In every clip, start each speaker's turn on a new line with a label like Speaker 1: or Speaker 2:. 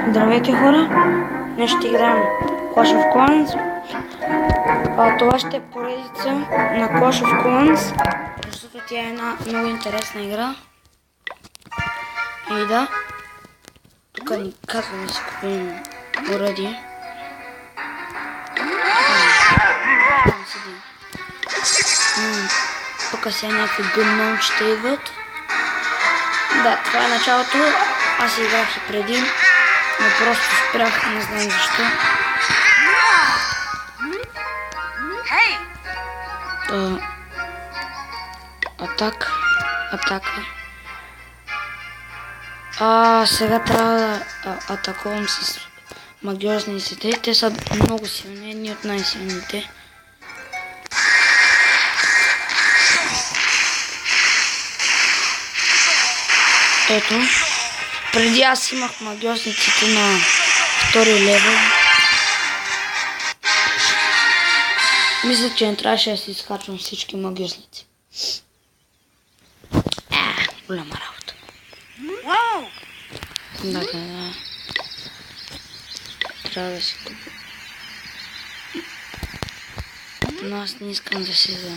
Speaker 1: Здравейте, хора! Днес ще играем Clash of Clans. Това ще е поредица на Clash of Clans, защото тя е една много интересна игра. И да, тук ни казва да си купим оръдие. Тук сега някакви гъмнончета идват. Да, това е началото. Аз играх и преди, но просто спрях, не знам защо. Атака. Сега трябва да атакувам с магиозниците. Те са много силни, едни от най-силните. Ето, преди аз имах магиозниците на втори левел. Мисля, че не трябваше да си изкачвам всички магиозници. Голяма работа. Да. Трябва да си купя. Но аз не искам да си за...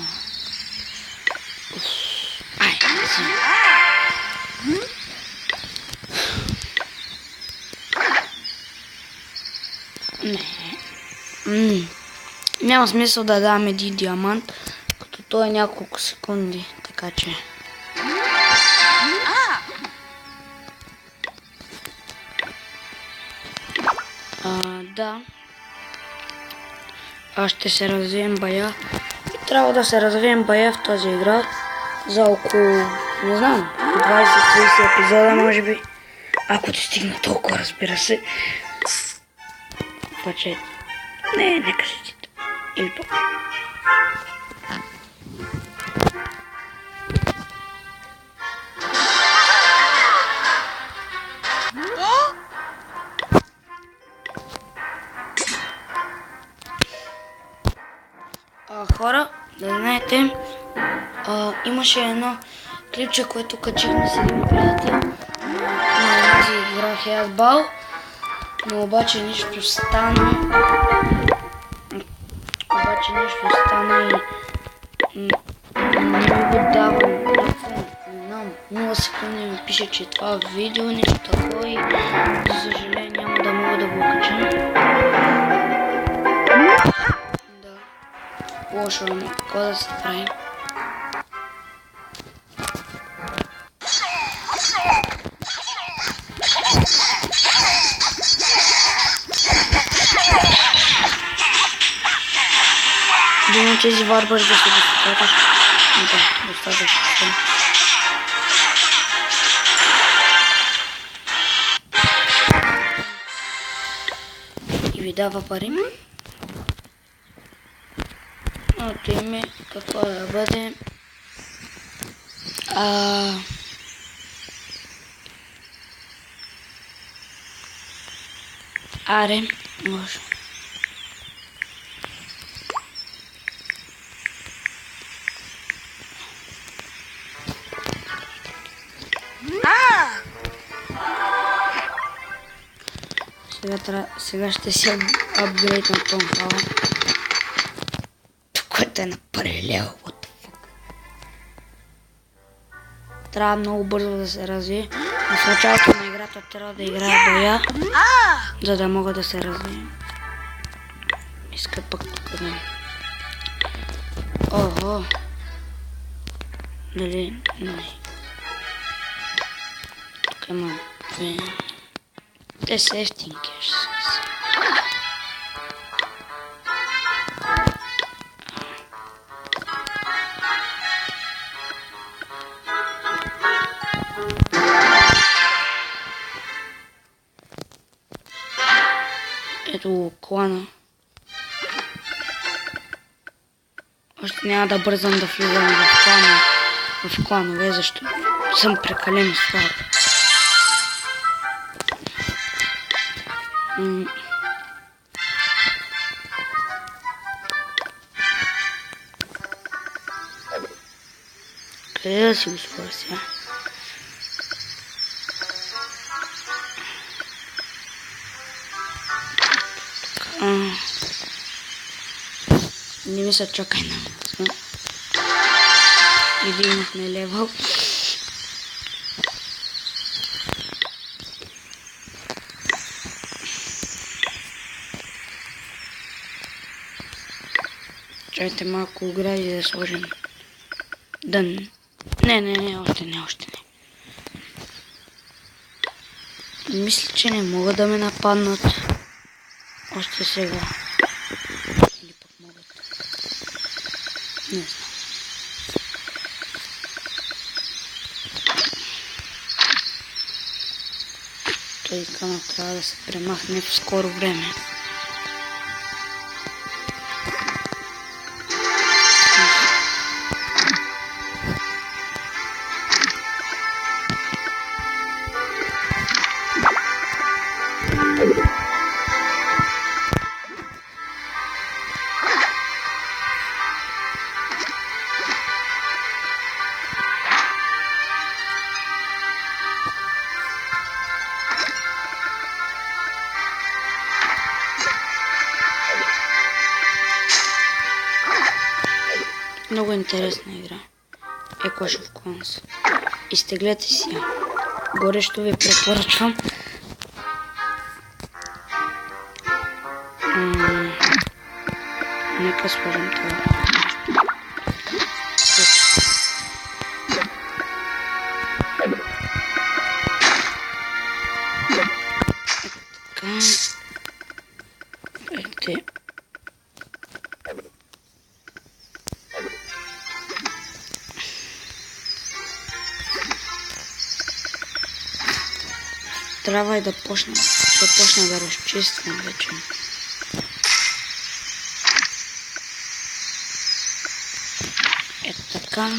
Speaker 1: Не. Няма смисъл да дам един диамант, като той е няколко секунди, така че... Да. Ще се развием бая. И трябва да се развием бая в тази игра за около, не знам, 20-30 епизода може би. Ако ти стигна толкова, разбира се. Паче. Нека си ти. Или по. Хора, да знаете, имаше едно клипче, което качихме с един приятел. На тази игра Headball, но обаче нищо стана. И не го давам. Не знам, 0 секунди ми пише, че това видео нещо такова и за съжаление няма да мога да го кача. Лошо, ами какво да се прави? Думам тези варвари да се достатъчно. Да, достатъчно. И ви дава пари. Ото име, какво да бъде. Аре, може. Сега ще си апгрейд на Тонхала. Което е на паралел. What the fuck? Трябва много бързо да се развие. В началото на играта трябва да играя боя, за да мога да се развие. Иска пък тук да не. Ого! Дали? Не. Тук има две. Те са ефтинки. Ето клана. Още няма да бързам да влизам в кланове, защото съм прекалено слаб. Къде да си го сложа сега? мисля, чакай на нас. И дигнахме левел. Чайте малко огради да сложим. Дън. Не, още не. Мисля, че не могат да ме нападнат. Още сега. Или пък могат. Не знам. Той канал трябва да се премахне в скоро време. Много интересна игра. Clash of Clans. Изтеглете си я. Горещо ви препоръчвам. Нека сложим това. Така. Трябва и да почна да разчиствам вече. Ето така.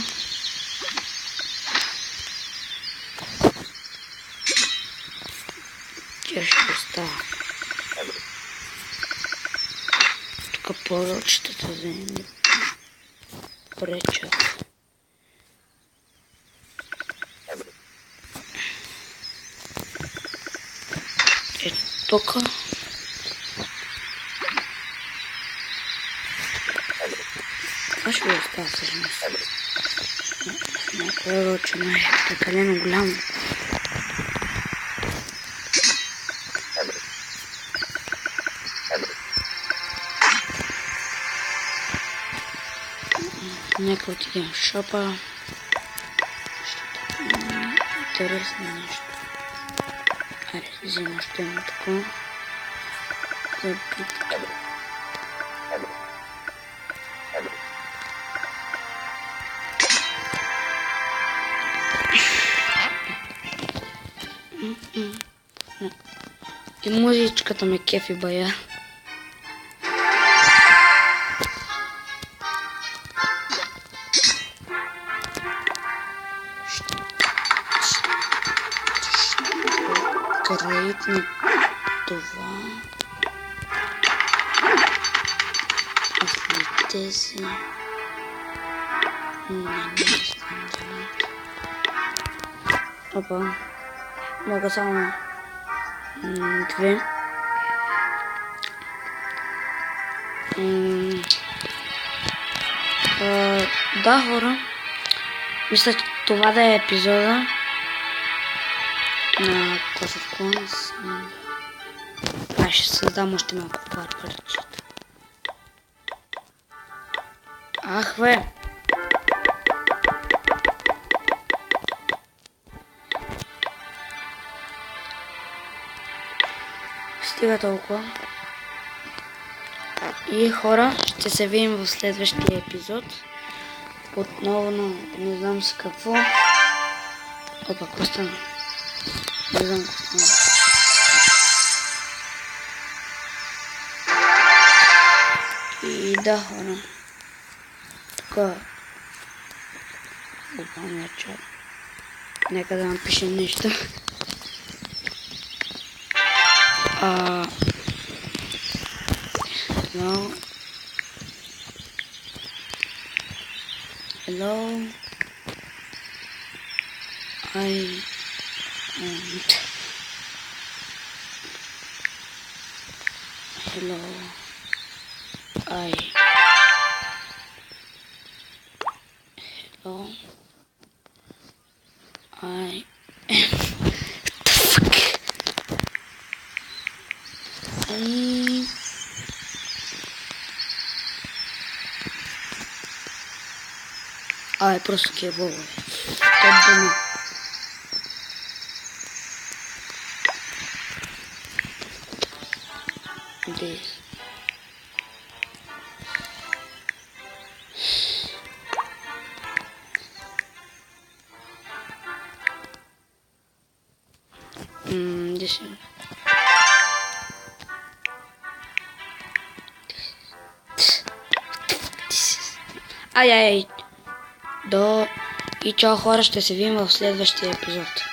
Speaker 1: Тя ще остава. Тук порочетата да не пречат. Ето тук. Това ще го остава всъщност. Някой роче, но е прекалено голямо. Нека отидем в шопа. Интересно нещо. Аре, взема още едно такова. За битка. И музичката ме кефи бая. Крайитни това. След си. Не искам да. Опа. Мога само две. Да, хора. Мисля, че това да е епизода на Clash of Clans. Аз ще създам още малко парчета. Ах, бе! Стига толкова. И хора, ще се видим в следващия епизод. Отново, но не знам с какво. Опа, какво стана? Не знам какво стана. И да, хора. Така. Опа, чат. Нека да напишем нещо. Hello. I О. Ай. What the fuck? Ай. Ай, просто кивове. Топ-дома. Здесь. Здесь. Ай-ай-ай. И чао хора, ще се видим в следващия епизод.